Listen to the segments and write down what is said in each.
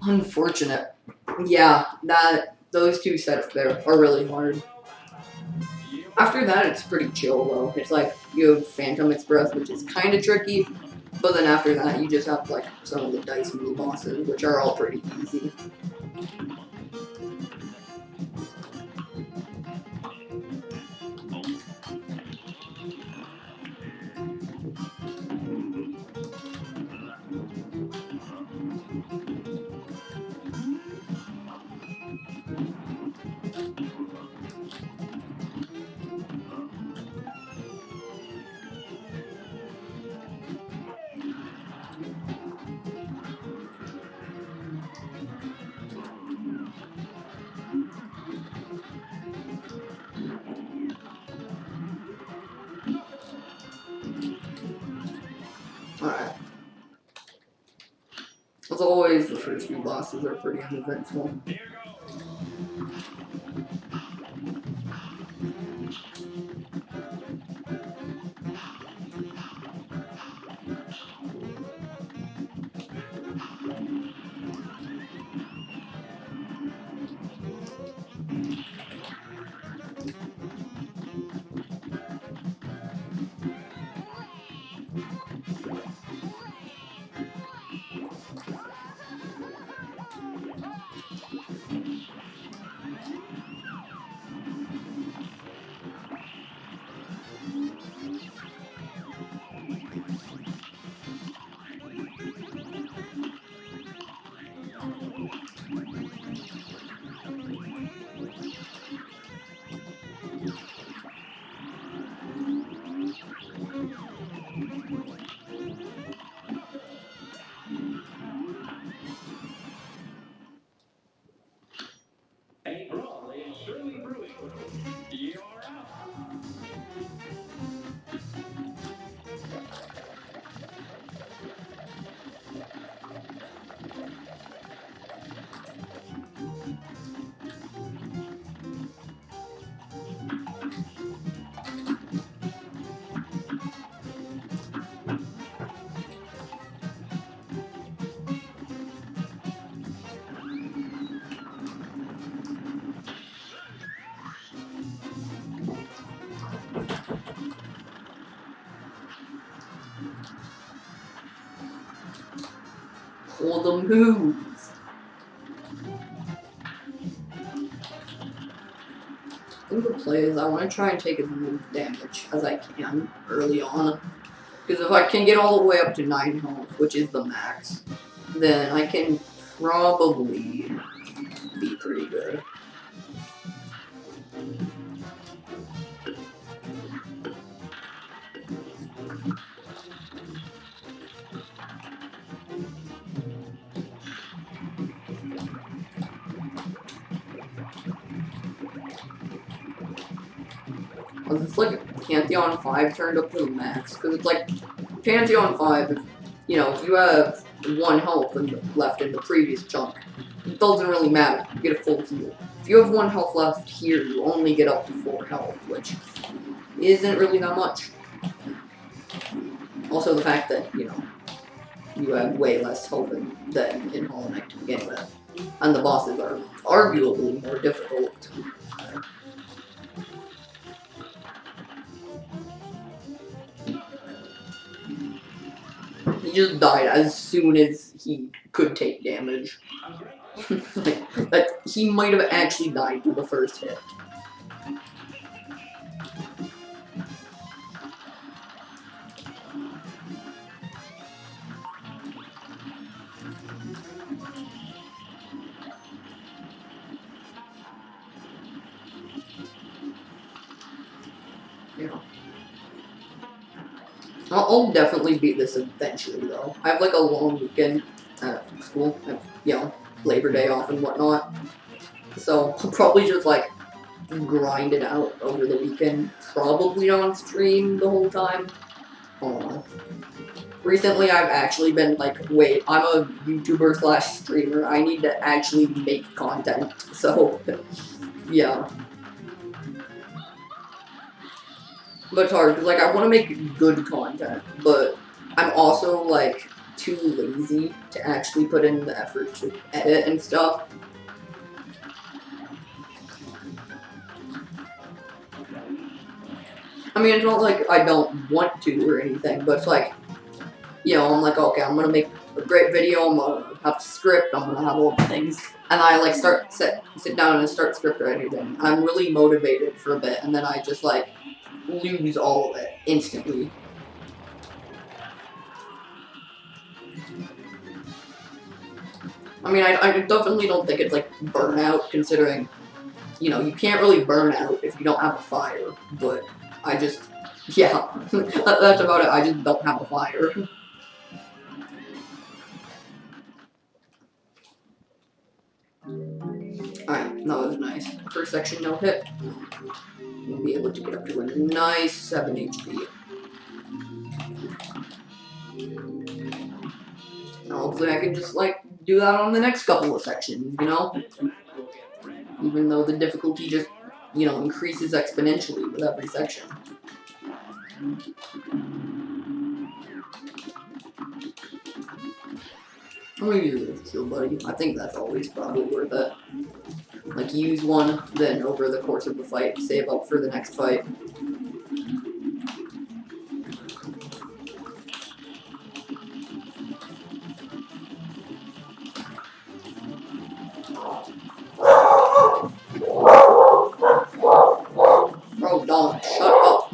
Unfortunate. Yeah, those two sets there are really hard. After that, it's pretty chill though. It's like you have Phantom Express, which is kind of tricky, but then after that, you just have like some of the dice mini bosses, which are all pretty easy. Alright. As always, the first few bosses are pretty uneventful. Hold them moves. I think the play is I want to try and take as much damage as I can early on. Because if I can get all the way up to 9 health, which is the max, then I can probably be pretty good. It's like Pantheon 5 turned up to the max, because it's like Pantheon 5, if you have 1 health left in the previous chunk, it doesn't really matter, you get a full heal. If you have 1 health left here, you only get up to 4 health, which isn't really that much. Also the fact that, you have way less health than in Hollow Knight to begin with. And the bosses are arguably more difficult. He just died as soon as he could take damage. Like, he might have actually died to the first hit. Yeah. I'll definitely beat this eventually, though. I have like a long weekend at school. I have, Labor Day off and whatnot. So I'll probably just like grind it out over the weekend. Probably on stream the whole time. Recently I've actually been like, wait, I'm a YouTuber / streamer. I need to actually make content. So, yeah. But it's hard, because, like, I want to make good content, but I'm also, like, too lazy to actually put in the effort to edit and stuff. I mean, it's not like I don't want to or anything, but it's like, you know, I'm like, okay, I'm gonna make a great video, I'm gonna have a script, I'm gonna have all the things, and I like sit down and start script writing, and I'm really motivated for a bit, and then I just like lose all of it instantly. I mean, I definitely don't think it's like burnout, considering, you know, you can't really burn out if you don't have a fire, but I just, yeah, that's about it, I just don't have a fire. Alright, that was nice. First section, no hit. We'll be able to get up to a nice 7 HP. And hopefully I can just, like, do that on the next couple of sections, you know? Even though the difficulty just, you know, increases exponentially with every section. I'm gonna use a shield buddy. I think that's always probably worth it. Like, use one, then over the course of the fight, save up for the next fight. Bro, Don, shut up.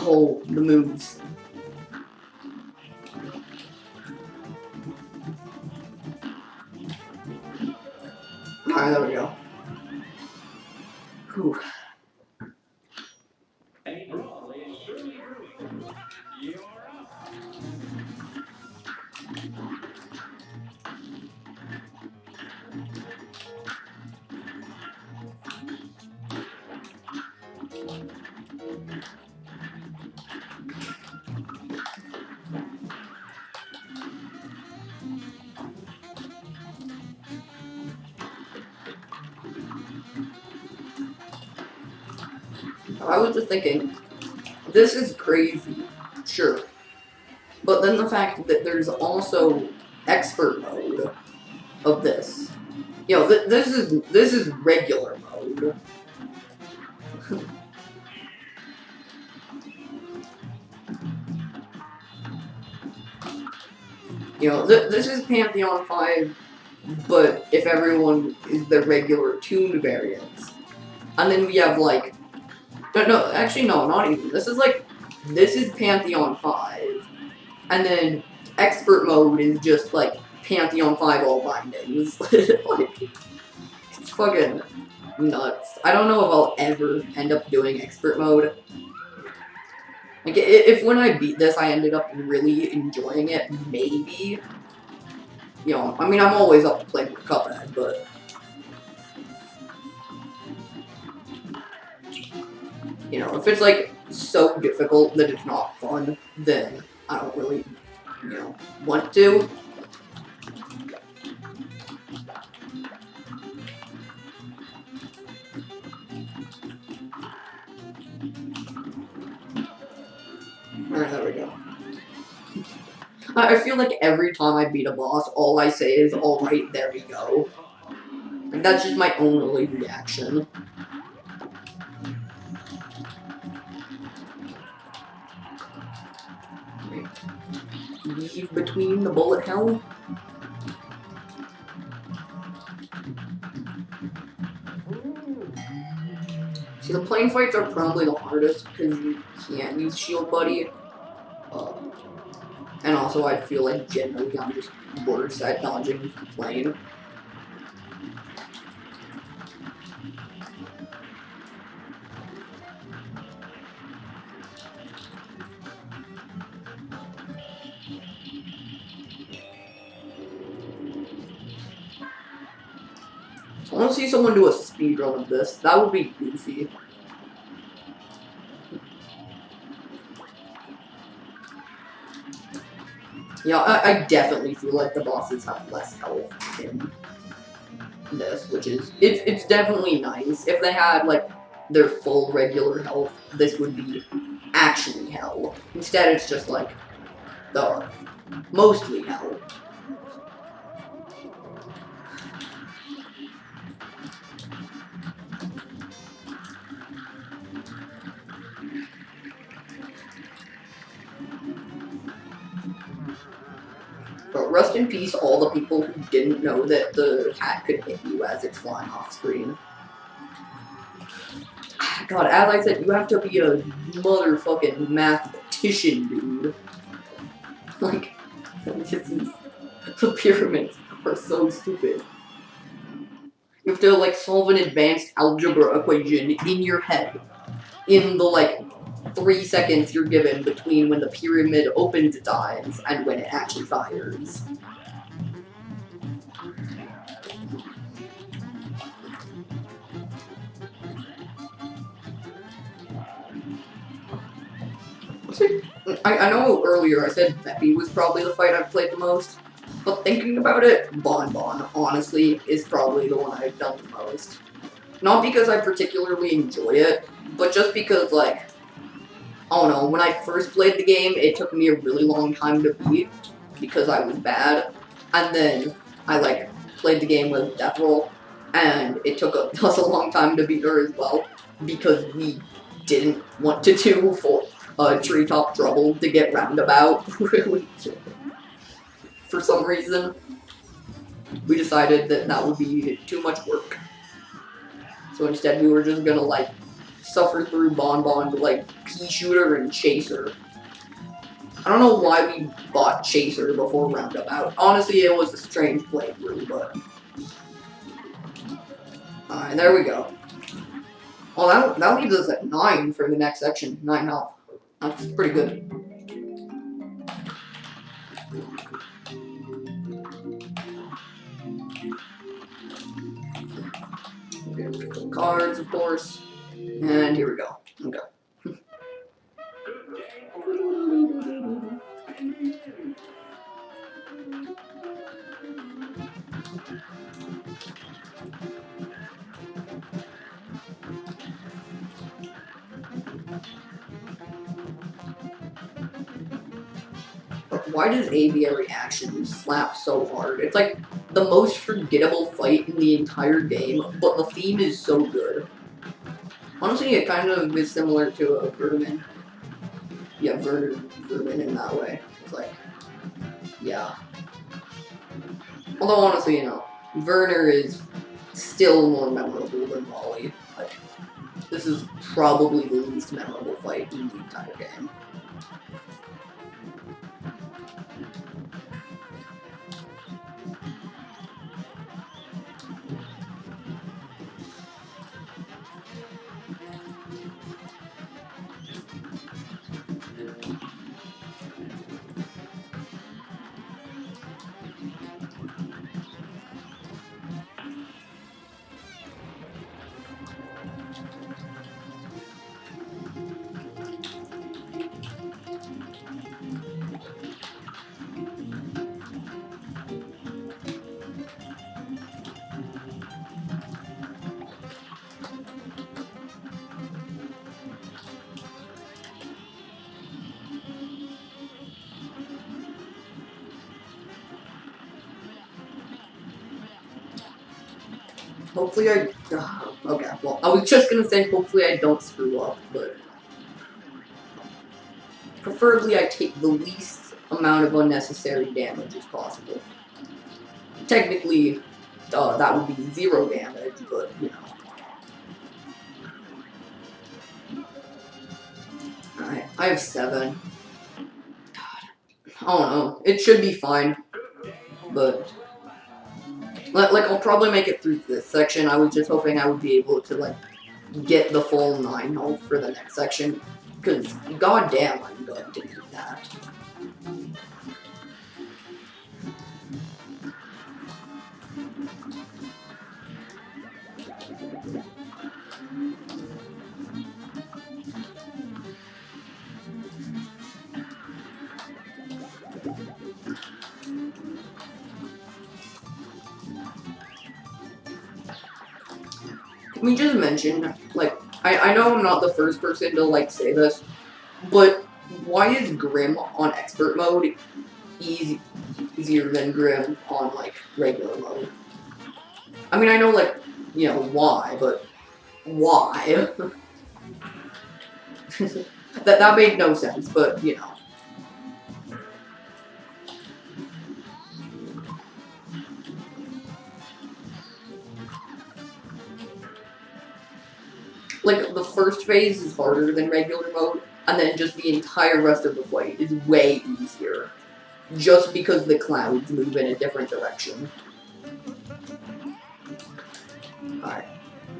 Oh, the moves. Alright, there we go. Whew. I was just thinking, this is crazy, sure. But then the fact that there's also expert mode of this. You know, this is regular mode. You know, this is Pantheon 5, but if everyone is the regular tuned variants. And then we have like, no, actually no, not even. This is Pantheon 5. And then expert mode is just like Pantheon 5 all bindings. Like, it's fucking nuts. I don't know if I'll ever end up doing expert mode. Like, if when I beat this I ended up really enjoying it, maybe. You know, I mean, I'm always up to play more Cuphead, but... You know, if it's, like, so difficult that it's not fun, then I don't really, you know, want to. Alright, there we go. I feel like every time I beat a boss, all I say is, alright, there we go. Like, that's just my only reaction. Weave between the bullet hell. See, the plane fights are probably the hardest because you can't use shield buddy. And also I feel like generally I'm just worse at dodging the plane. I want to see someone do a speedrun of this. That would be goofy. Yeah, I definitely feel like the bosses have less health in this, which is it's definitely nice. If they had like their full regular health, this would be actually hell. Instead, it's just like the mostly hell. But rest in peace, all the people who didn't know that the hat could hit you as it's flying off screen. God, as I said, you have to be a motherfucking mathematician, dude. Like, the pyramids are so stupid. You have to, like, solve an advanced algebra equation in your head in the, like, 3 seconds you're given between when the pyramid opens its eyes and when it actually fires. I know earlier I said Beppy was probably the fight I've played the most, but thinking about it, Bon Bon, honestly, is probably the one I've done the most. Not because I particularly enjoy it, but just because, like, I don't know, when I first played the game, it took me a really long time to beat, because I was bad, and then I, like, played the game with Death Roll, and it took us a long time to beat her as well, because we didn't want to do Treetop Trouble to get Roundabout. For some reason, we decided that that would be too much work. So instead we were just gonna, like, suffer through Bon Bon to, like, Pea Shooter and Chaser. I don't know why we bought Chaser before Roundabout. Honestly, it was a strange playthrough, but... Alright, there we go. Well, that leaves us at 9 for the next section. 9 health. That's pretty good. Okay, cards, of course. And here we go. Okay. But why does Aviary Action slap so hard? It's like the most forgettable fight in the entire game, but the theme is so good. Honestly, it kind of is similar to a Vermin. Yeah, Vermin in that way. It's like, yeah. Although honestly, you know, Werner is still more memorable than Wally. Like, this is probably the least memorable fight in the entire game. Hopefully I... okay, well, I was just gonna say hopefully I don't screw up, but... Preferably I take the least amount of unnecessary damage as possible. Technically, that would be 0 damage, but, you know. Alright, I have 7. God, I don't know. It should be fine, but... Like, I'll probably make it through this section. I was just hoping I would be able to, like, get the full 9 health for the next section. Because, goddamn, I'm going to need that. Let me just mention, like, I know I'm not the first person to, like, say this, but why is Grim on expert mode easier than Grim on, like, regular mode? I mean, I know, like, you know, why, but why? that made no sense, but, you know. Like, the first phase is harder than regular mode, and then just the entire rest of the fight is way easier. Just because the clouds move in a different direction. Alright.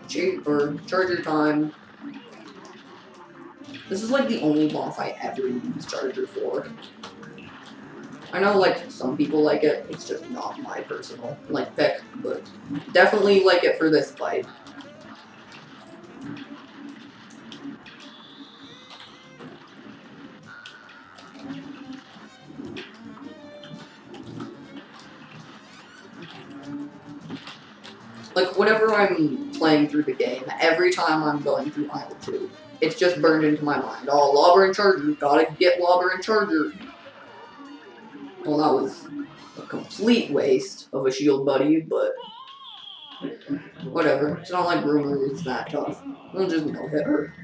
Charger time. This is like the only boss I ever use Charger for. I know, like, some people like it, it's just not my personal, like, pick, but definitely like it for this fight. Like, whenever I'm playing through the game, every time I'm going through Isle 2, it's just burned into my mind. Oh, Lobber and Charger, gotta get Lobber and Charger. Well, that was a complete waste of a shield buddy, but whatever. It's not like Rumor is that tough. We'll just no-hit her.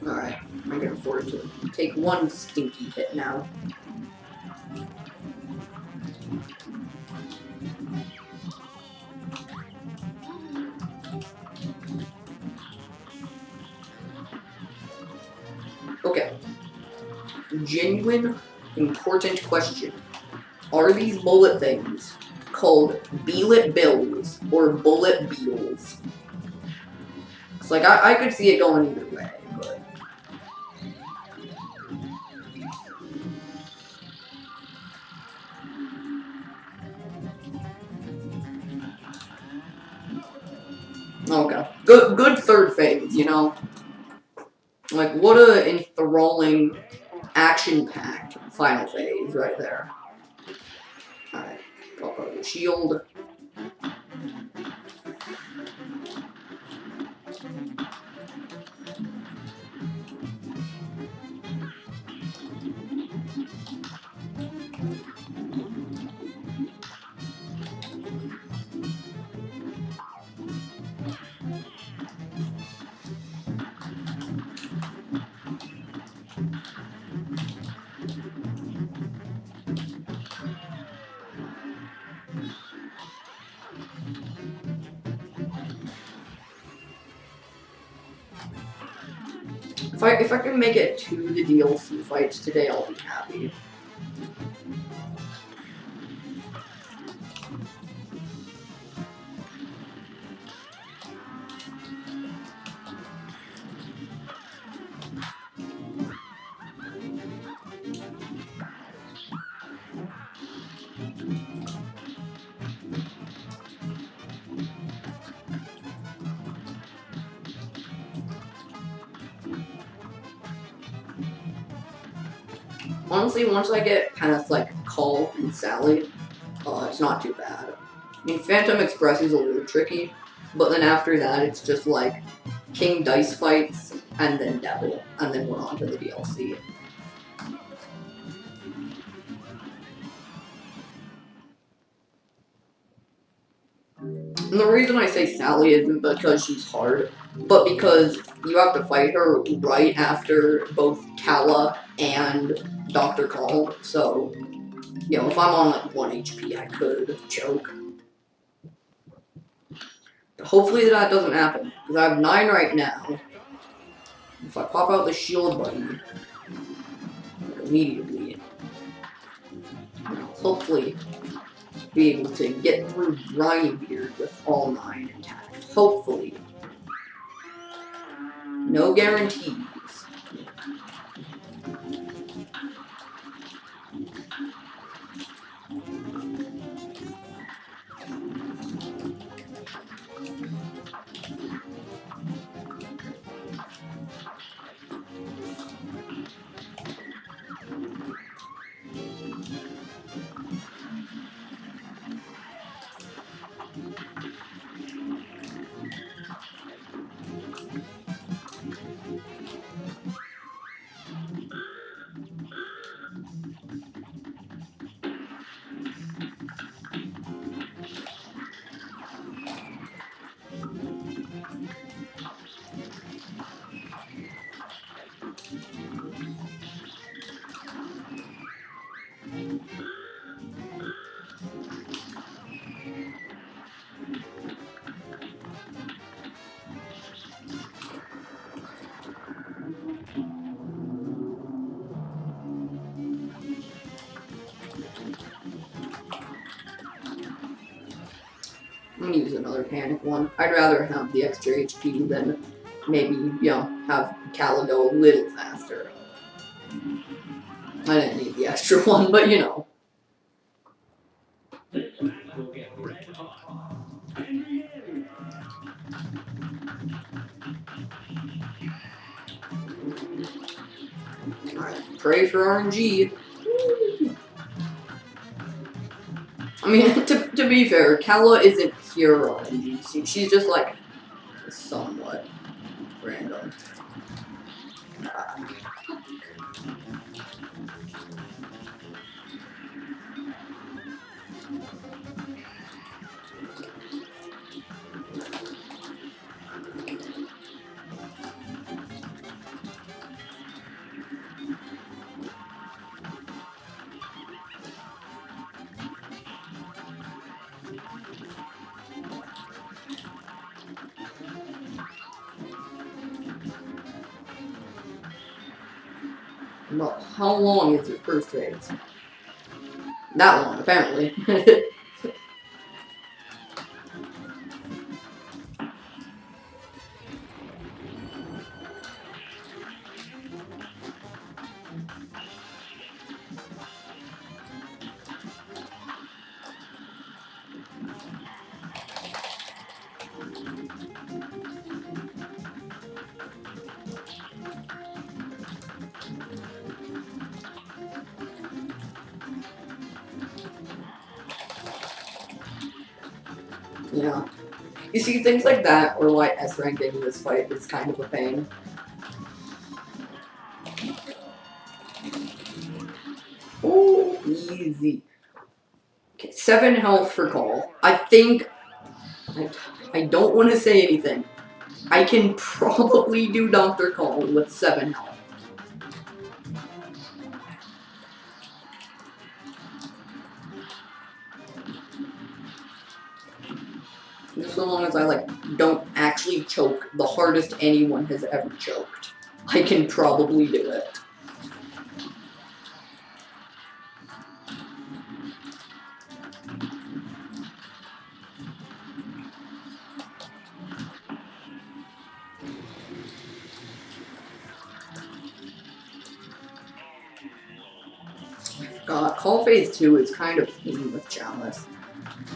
Alright, I can afford to take one stinky hit now. Okay. Genuine, important question. Are these bullet things called Beelet Bills or Bullet Beels? It's like, I could see it going either way, but... Okay. Good third phase, you know? Like, what a enthralling, action-packed final phase right there. Alright, pop out the shield. If I can make it to the DLC fights today, I'll be happy. Honestly, once I get past, like, Call and Sally, it's not too bad. I mean, Phantom Express is a little tricky, but then after that, it's just, like, King Dice fights, and then Devil, and then we're on to the DLC. And the reason I say Sally isn't because she's hard, but because you have to fight her right after both Kala and Dr. Call, so, you know, if I'm on like 1 HP, I could choke. But hopefully that doesn't happen, because I have 9 right now. If I pop out the shield button, like, immediately, I'll hopefully be able to get through Beard with all 9 intact. Hopefully. No guarantees. I'm gonna use another panic one. I'd rather have the extra HP than maybe, you know, have Kala go a little faster. I didn't need the extra one, but you know. Alright, pray for RNG. I mean, to be fair, Kala isn't pure RNG. She's just like somewhat random. Well, how long is your first phase? That long, apparently. Yeah. You see, things like that, or why S ranking in this fight is kind of a pain. Oh, easy. Okay, 7 health for Call. I think... I don't want to say anything. I can probably do Dr. Call with 7 health. Just so long as I, like, don't actually choke the hardest anyone has ever choked. I can probably do it. Call Phase 2 is kind of pain with Chalice.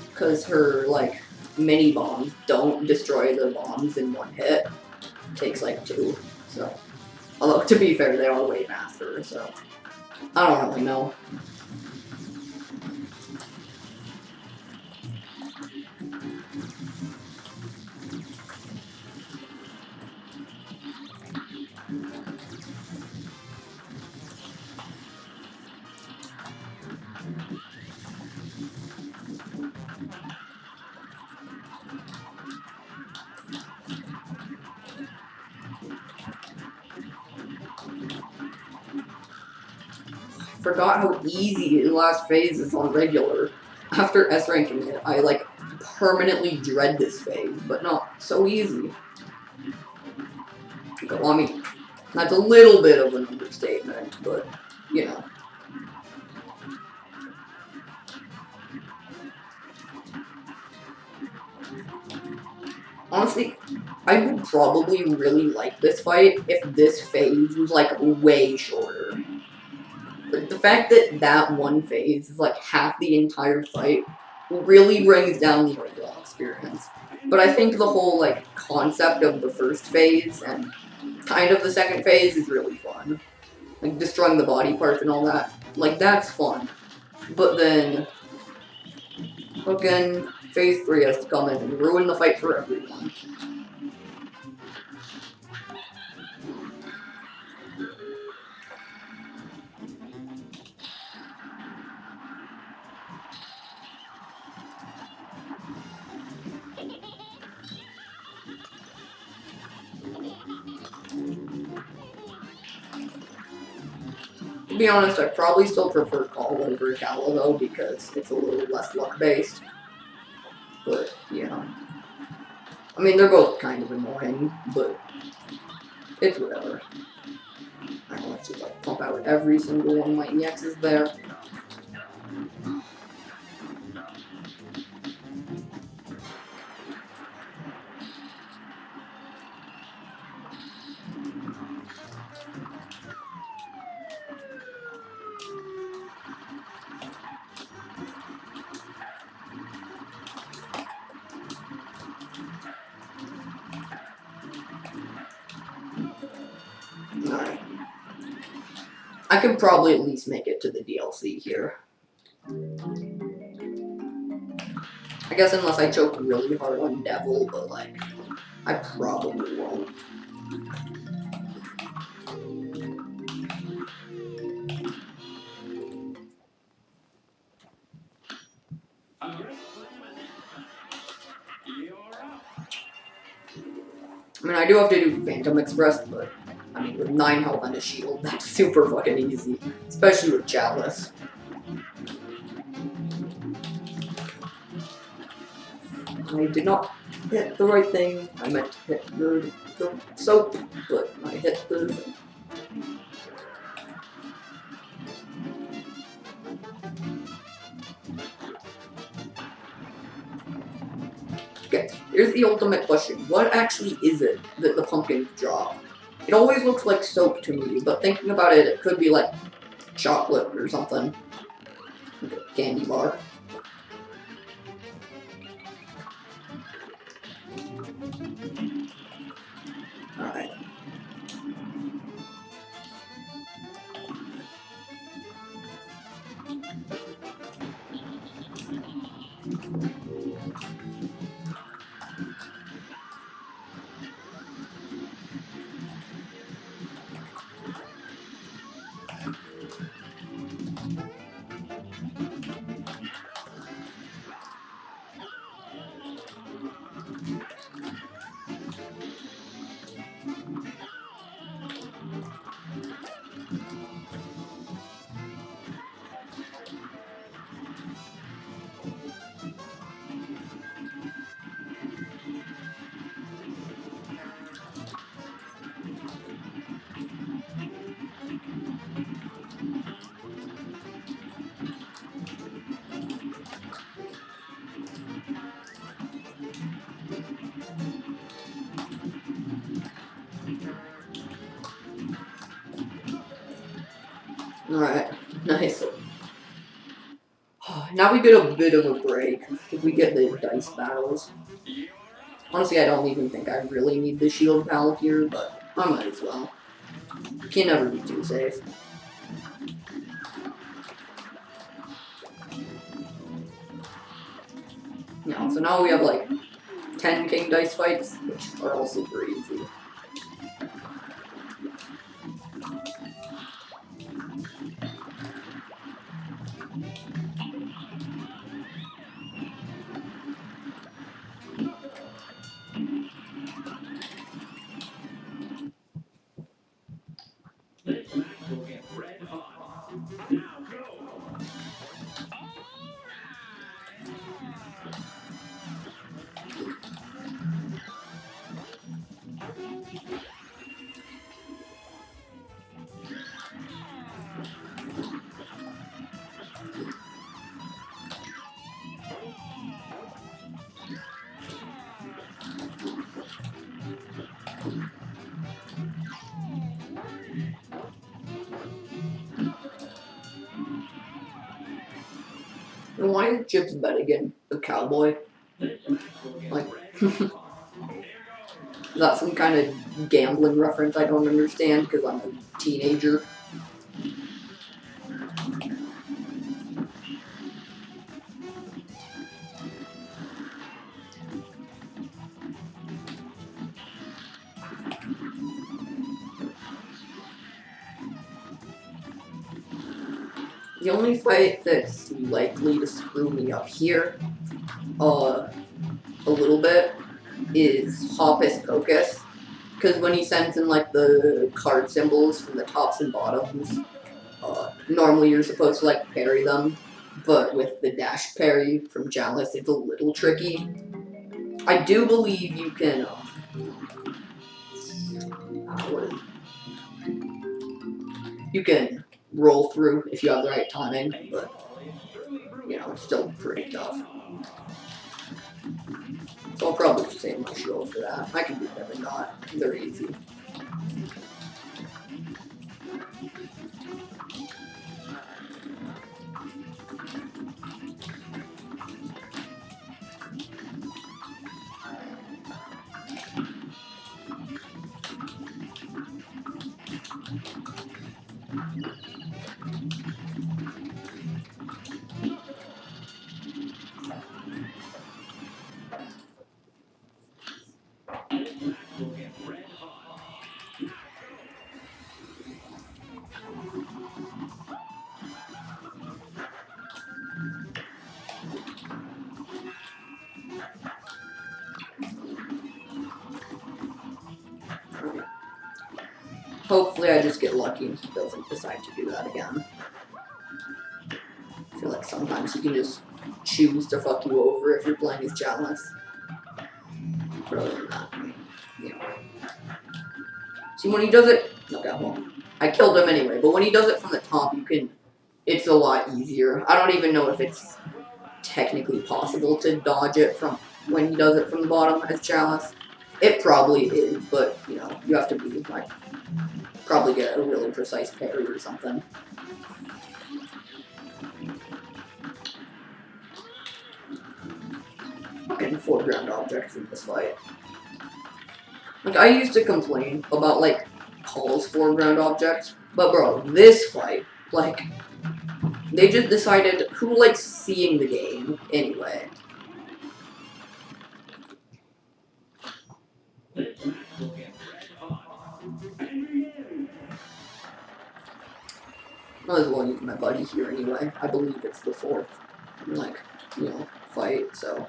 Because her, like, mini bombs don't destroy the bombs in 1 hit. It takes, like, 2. So, although, to be fair, they are way faster, so I don't really know. forgot how easy the last phase is on regular. After S ranking it, I like permanently dread this phase, but no, so easy. Okay, well, I mean, that's a little bit of an understatement, but you know. Honestly, I would probably really like this fight if this phase was like way shorter. But the fact that that one phase is like half the entire fight really brings down the overall experience. But I think the whole like concept of the first phase and kind of the second phase is really fun. Like destroying the body parts and all that. Like that's fun. But then fucking phase 3 has to come in and ruin the fight for everyone. To be honest, I probably still prefer Call over Calla though, because it's a little less luck-based. But, yeah. I mean, they're both kind of annoying, but it's whatever. I don't want to like pump out every single one of my EXs there. Alright. I could probably at least make it to the DLC here. I guess unless I choke really hard on Devil, but like, I probably won't. I mean, I do have to do Phantom Express, but I mean, with 9 health and a shield, that's super fucking easy. Especially with Chalice. I did not hit the right thing. I meant to hit the soap, but I hit the... Okay, here's the ultimate question. What actually is it that the pumpkins drop? It always looks like soap to me, but thinking about it, it could be like chocolate or something. Like a candy bar. Alright. Alright, nice. Now we get a bit of a break, because we get the dice battles. Honestly, I don't even think I really need the shield pal here, but I might as well. Can never be too safe. Yeah, so now we have like 10 king dice fights, which are all super easy. Then why is Chips betting a cowboy? Like, is that some kind of gambling reference I don't understand because I'm a teenager? The only fight that's likely to screw me up here, a little bit, is Hocus Pocus. Because when he sends in, like, the card symbols from the tops and bottoms, normally you're supposed to, like, parry them. But with the dash parry from Chalice, it's a little tricky. I do believe you can, you can roll through if you have the right timing, but, you know, it's still pretty tough. So I'll probably just save my shield for that. I can do them and not. They're easy. Hopefully I just get lucky and he doesn't decide to do that again. I feel like sometimes he can just choose to fuck you over if you're playing his Chalice. Rather than that, you know. See, when he does it... Okay, well, I killed him anyway, but when he does it from the top, you can... It's a lot easier. I don't even know if it's technically possible to dodge it from when he does it from the bottom as Chalice. It probably is, but, you know, you have to be, like... Probably get a really precise parry or something. Fucking foreground objects in this fight. Like, I used to complain about, like, Paul's foreground objects, but bro, this fight, like, they just decided who likes seeing the game anyway. Might as well use my buddy here anyway. I believe it's the fourth, like, you know, fight, so.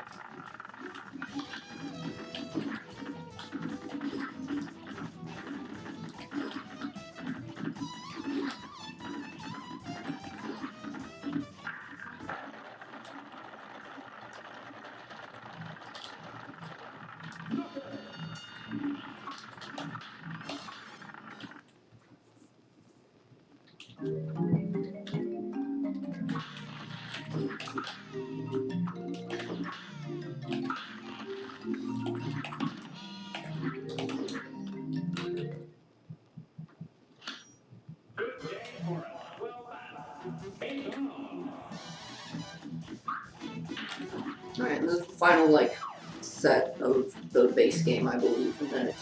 Alright, this is the final, like, set of the base game, I believe, and then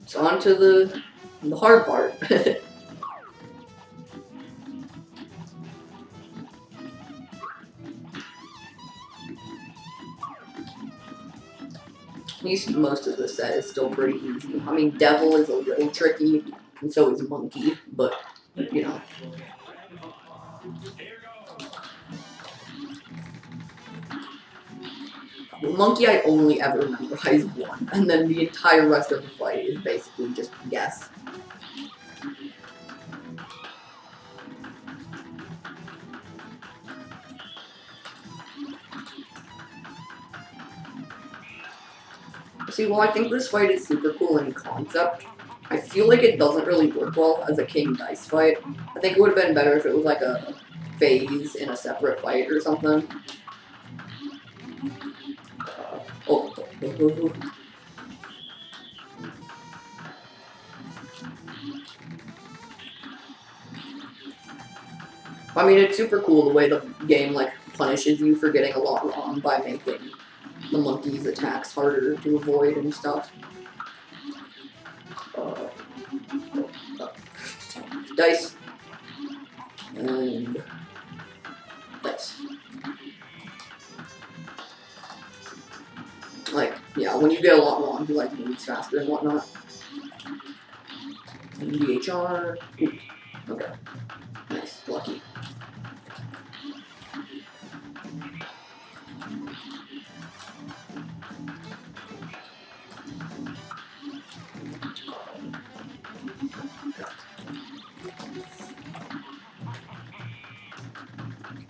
it's on to the hard part. At least most of the set is still pretty easy. I mean, Devil is a little tricky, and so is Monkey, but, you know. Monkey I only ever memorize one, and then the entire rest of the fight is basically just guess. See, well, I think this fight is super cool in concept. I feel like it doesn't really work well as a King Dice fight. I think it would have been better if it was like a phase in a separate fight or something. I mean, it's super cool the way the game, like, punishes you for getting a lot wrong by making the monkey's attacks harder to avoid and stuff. Dice. And dice. Like, yeah, when you get a lot wrong, he like moves faster and whatnot. And DHR. Ooh. Okay. Nice. Lucky.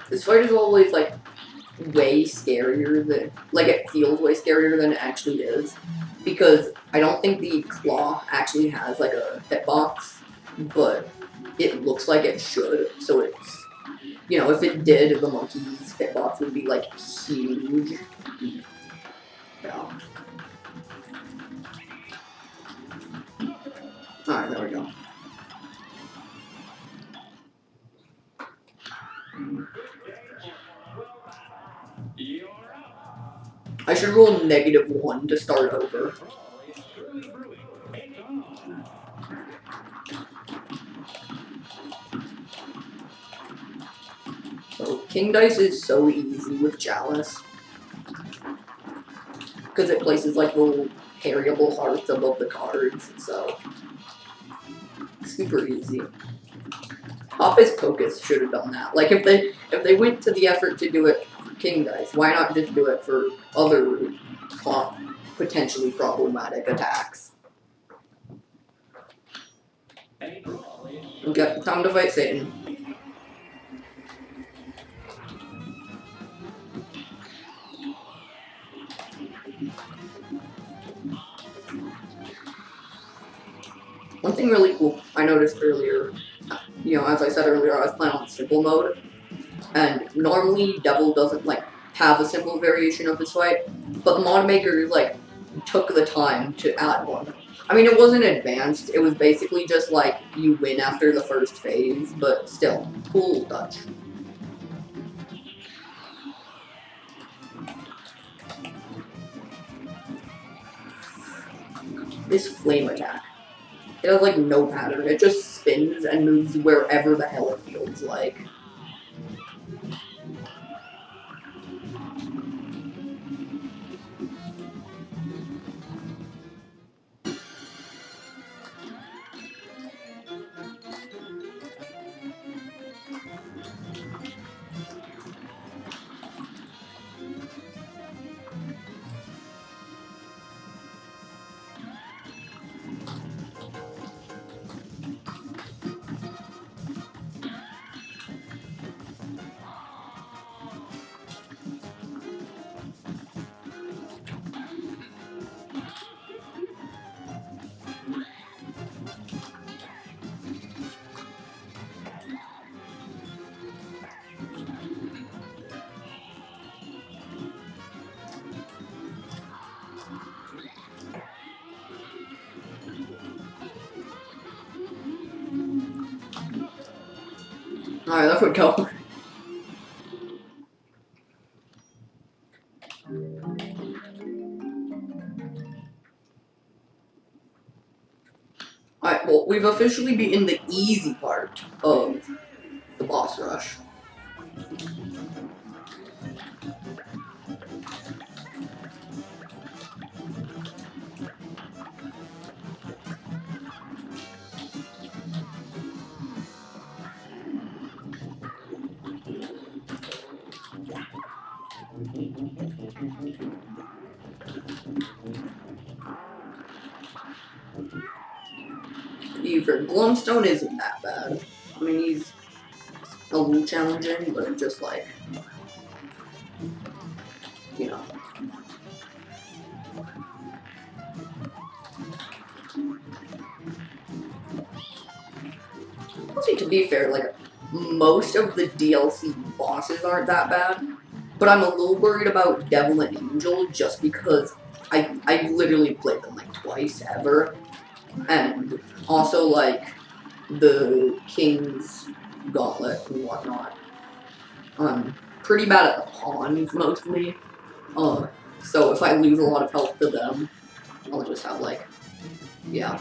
This fight is always like way scarier than, like, it feels way scarier than it actually is, because I don't think the claw actually has like a hitbox, but it looks like it should, so it's, you know, if it did, the monkey's hitbox would be like huge. Yeah. Alright, there we go. I should roll -1 to start over. So, King Dice is so easy with Chalice. Because it places like little variable hearts above the cards, so super easy. Hocus Pocus should have done that. Like, if they went to the effort to do it for King Dice, why not just do it for other potentially problematic attacks? Okay, time to fight Satan. One thing really cool I noticed earlier, you know, as I said earlier, I was playing on simple mode, and normally Devil doesn't like have a simple variation of this fight, but the mod makers like took the time to add one. I mean, it wasn't advanced, it was basically just like you win after the first phase, but still, cool touch. This flame attack. It has like no pattern, it just spins and moves wherever the hell it feels like. Alright, there we go. Alright, well, we've officially beaten the easy part of the boss rush. Glumstone isn't that bad. I mean, he's a little challenging, but just like, you know. Also, to be fair, like, most of the DLC bosses aren't that bad, but I'm a little worried about Devil and Angel just because I literally played them like twice ever, and also like the King's Gauntlet and whatnot. pretty bad at the pawns mostly. So if I lose a lot of health to them, I'll just have like, yeah.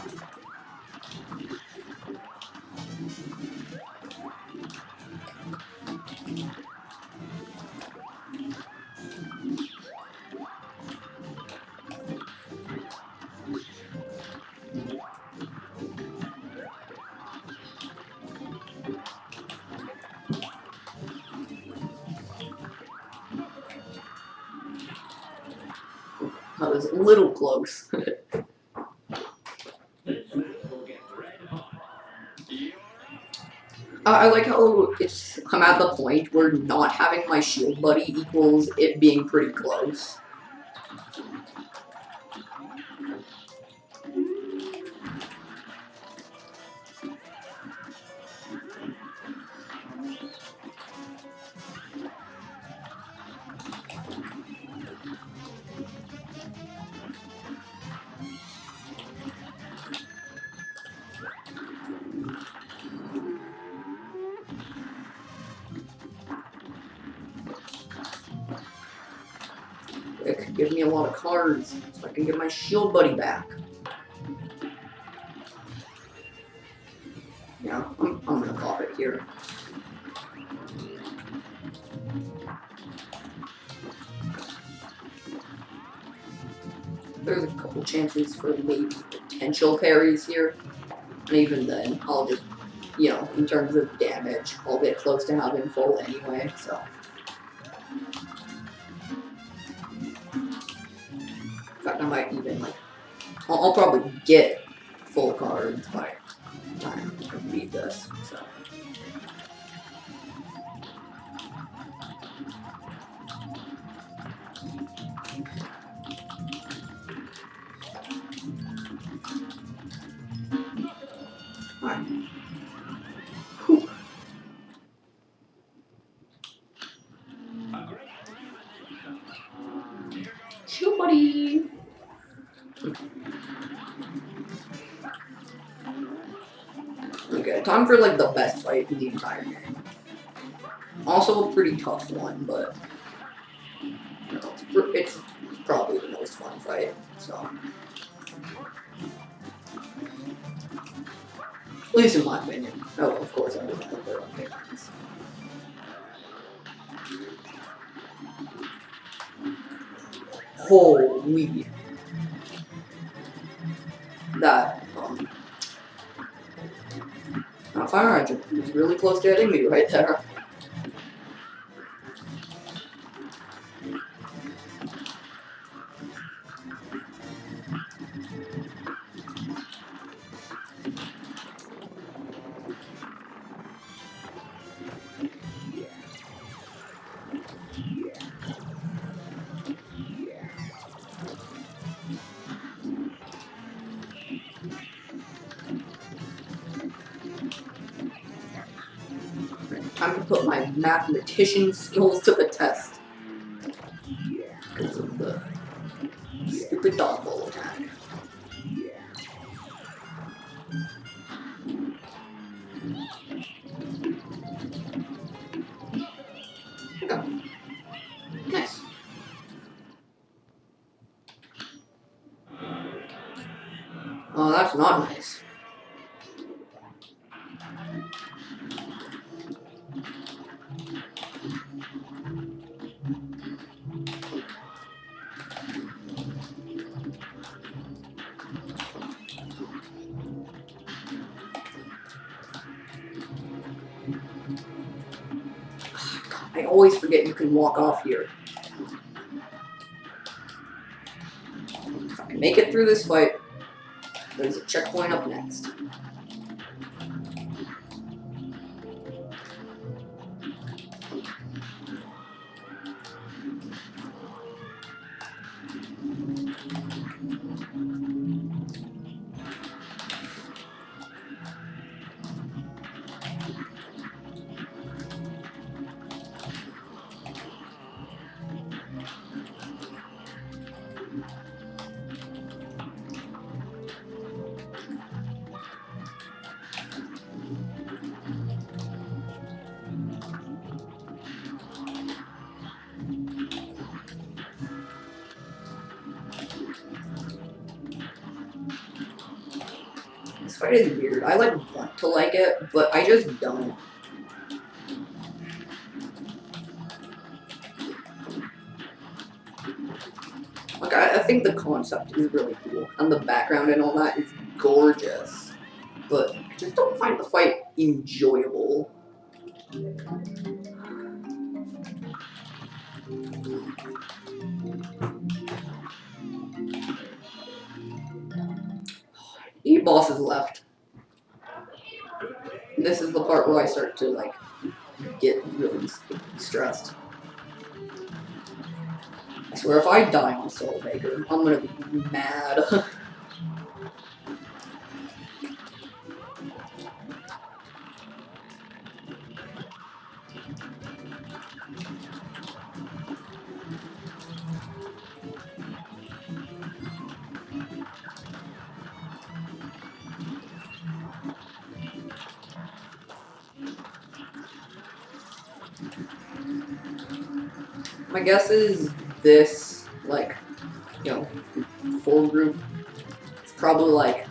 That was a little close. I like how I'm at the point where not having my shield buddy equals it being pretty close. It could give me a lot of cards, so I can get my shield buddy back. Yeah, I'm gonna pop it here. There's a couple chances for maybe potential parries here, and even then, I'll just, you know, in terms of damage, I'll get close to having full anyway, so. In fact, I might even, like, I'll probably get full cards by the time I beat this, so. Alright. Whew. Shield buddy! Okay, time for like the best fight in the entire game. Also a pretty tough one, but you know, it's probably the most fun fight, so. At least in my opinion. Oh, of course everyone has their own opinions. Holy. That, fire hydrant was really close to hitting me right there. Time to put my mathematician skills to the test. Because of the stupid dodgeball attack. Okay. Nice. Oh, that's not nice. I always forget you can walk off here. If I can make it through this fight, there's a checkpoint up next. This fight is weird. I like want to like it, but I just don't. Like, I think the concept is really cool, and the background and all that is gorgeous, but I just don't find the fight enjoyable. E bosses left. This is the part where I start to, like, get really stressed. I swear, if I die on Soul Maker, I'm gonna be mad. My guess is this, like, you know, full group. It's probably like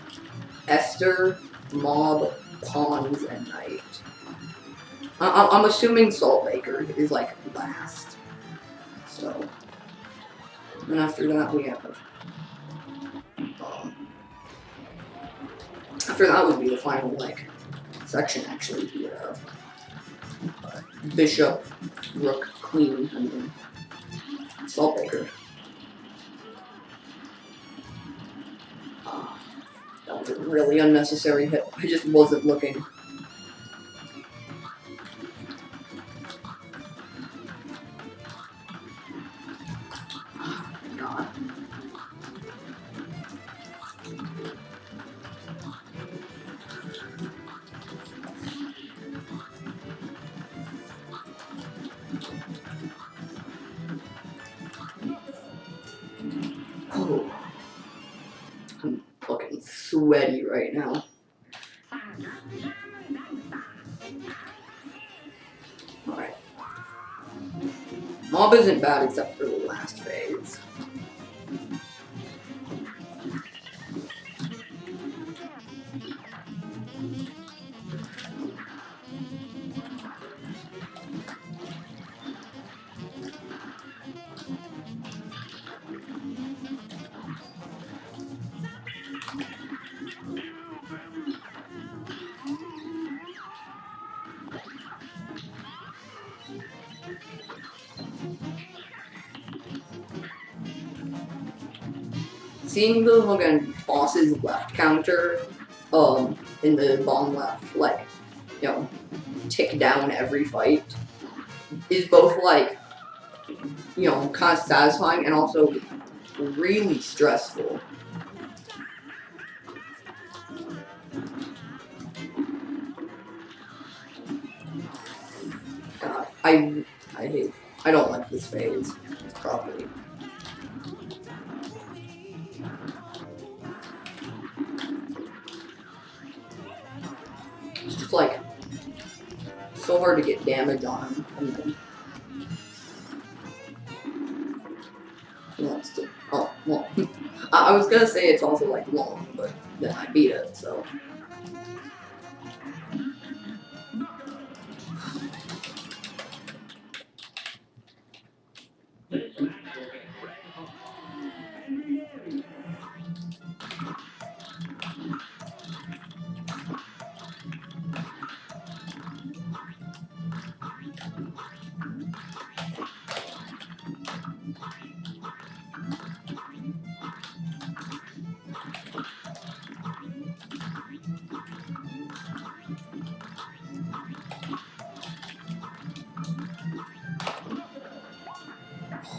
Esther, Mob, Pawns, and Knight. I'm assuming Saltmaker is like last. So, and after that we have. After that would be the final like section. Actually, we would have Bishop, Rook, Queen, and then Saltmaker. That was a really unnecessary hit. I just wasn't looking. Oh my god. Oh. I'm fucking sweaty right now. Alright. Mob isn't bad except for the last phase. Seeing the fucking boss's left counter, in the bottom left, like, you know, tick down every fight, is both like, you know, kind of satisfying and also really stressful. God, I don't like this phase. Probably. It's just like so hard to get damage on him, and then he wants to. Oh well, I was gonna say it's also like long, but then I beat it, so.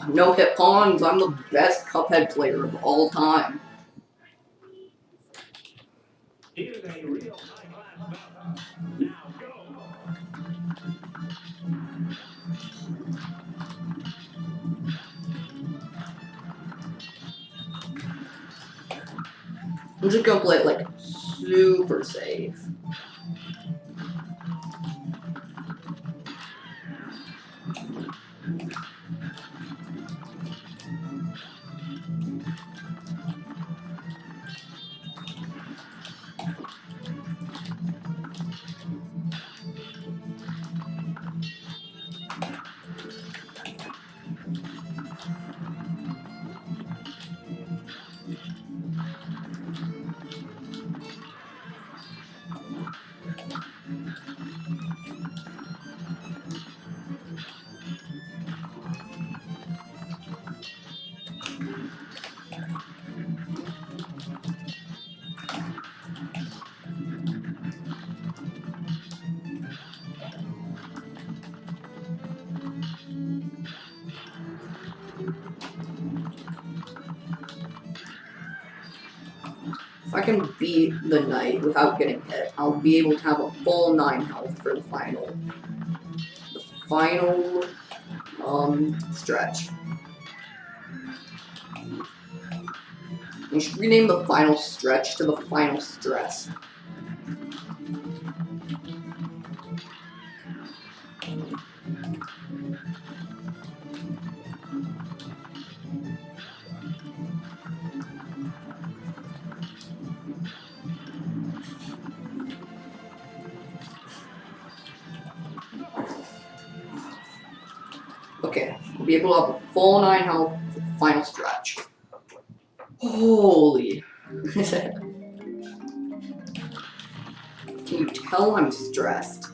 No hit pawns, I'm the best Cuphead player of all time. I'm just gonna play it like super safe. can beat the knight without getting hit, I'll be able to have a full 9 health for the final stretch. You should rename the final stretch to the final stress. Okay, we'll be able to have a full 9 health for the final stretch. Holy. Can you tell I'm stressed?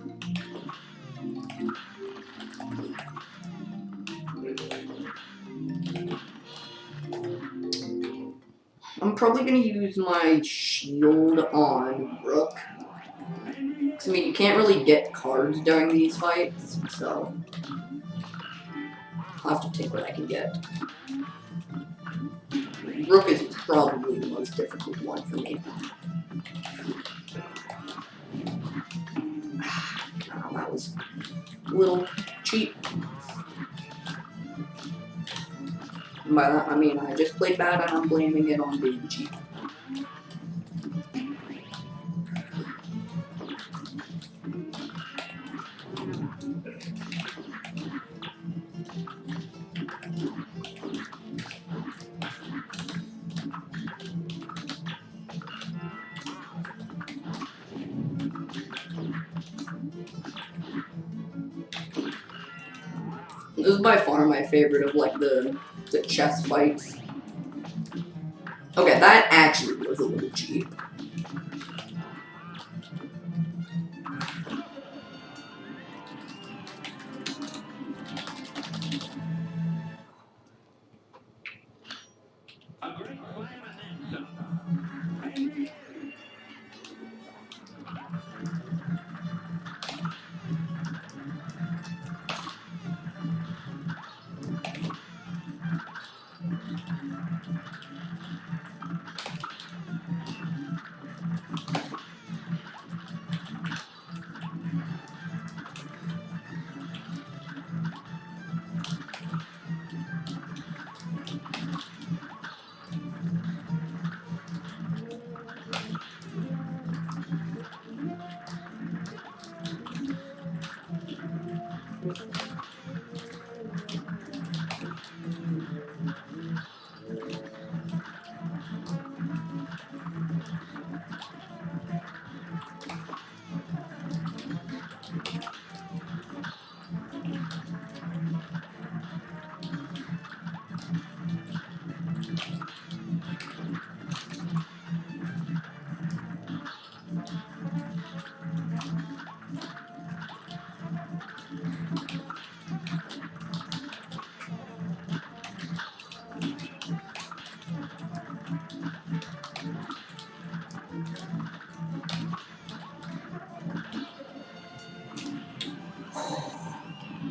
I'm probably gonna use my shield on Rook. Cause, I mean, you can't really get cards during these fights, so I'll have to take what I can get. Rook is probably the most difficult one for me. Oh, that was a little cheap. And by that, I mean I just played bad and I'm blaming it on being cheap. This is by far my favorite of like the chess fights. Okay, that actually was a little cheap.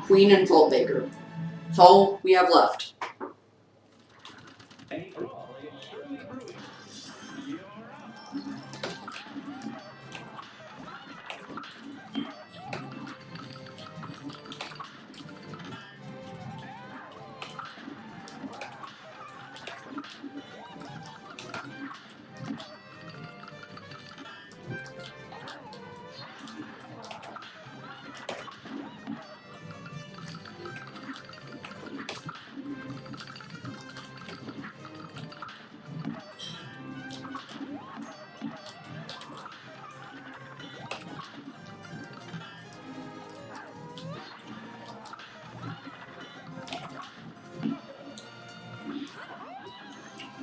Queen and Saltbaker. That's all we have left.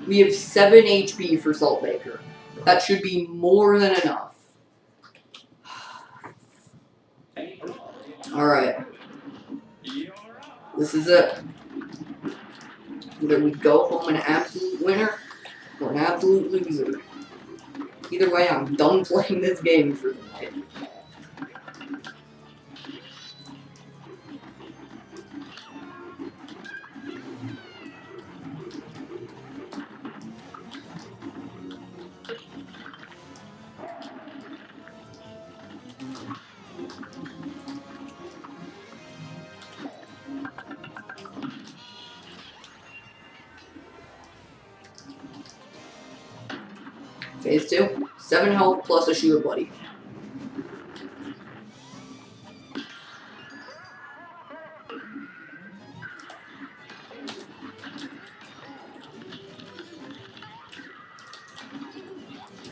We have 7 HP for Saltbaker. That should be more than enough. Alright. This is it. Either we go home an absolute winner or an absolute loser. Either way, I'm done playing this game for the night. Phase 2, 7 health plus a shield buddy.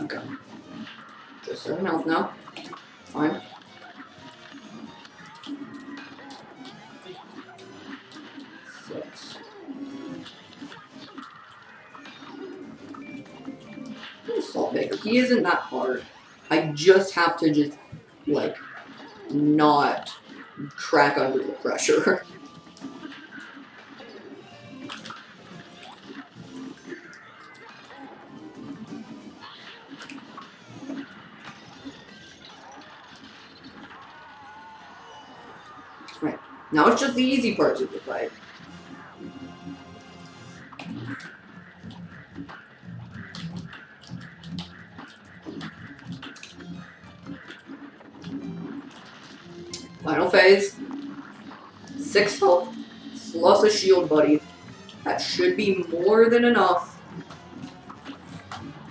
Okay. Just 7 health now. Fine. Salt Baker. He isn't that hard. I just have to like, not crack under the pressure. Right. Now it's just the easy parts of the fight. Final phase. 6 health plus a shield buddy. That should be more than enough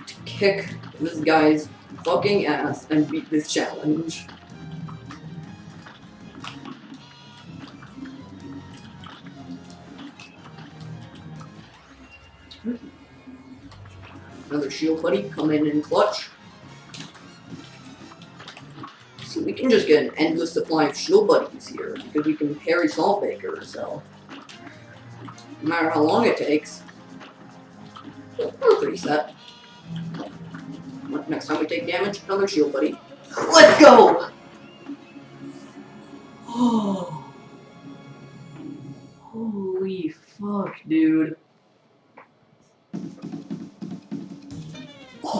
to kick this guy's fucking ass and beat this challenge. Another shield buddy coming in clutch. So we can just get an endless supply of shield buddies here because we can parry Salt Baker, so no matter how long it takes, we're pretty set. Next time we take damage, another shield buddy. Let's go! Oh. Holy fuck, dude.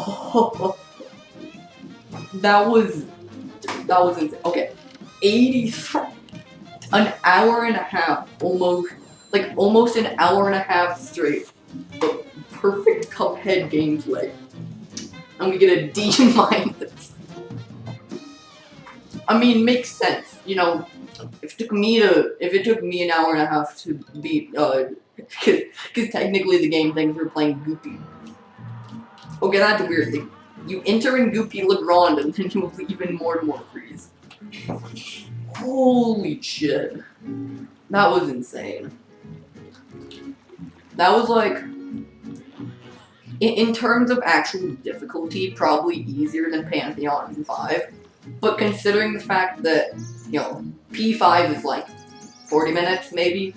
Oh. That was insane. Okay, 80, an hour and a half, almost an hour and a half straight, but perfect Cuphead gameplay. And we get a D-. I mean, makes sense, you know. If it took me an hour and a half to beat, because technically the game thinks we're playing Goopy. Okay, that's a weird thing. You enter in Goopy Legrand and then you will leave in more and more freeze. Holy shit. That was insane. That was like, in terms of actual difficulty, probably easier than Pantheon 5. But considering the fact that, you know, P5 is like 40 minutes maybe,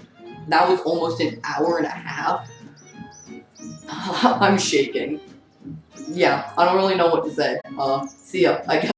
that was almost an hour and a half. I'm shaking. Yeah, I don't really know what to say. See ya, I guess.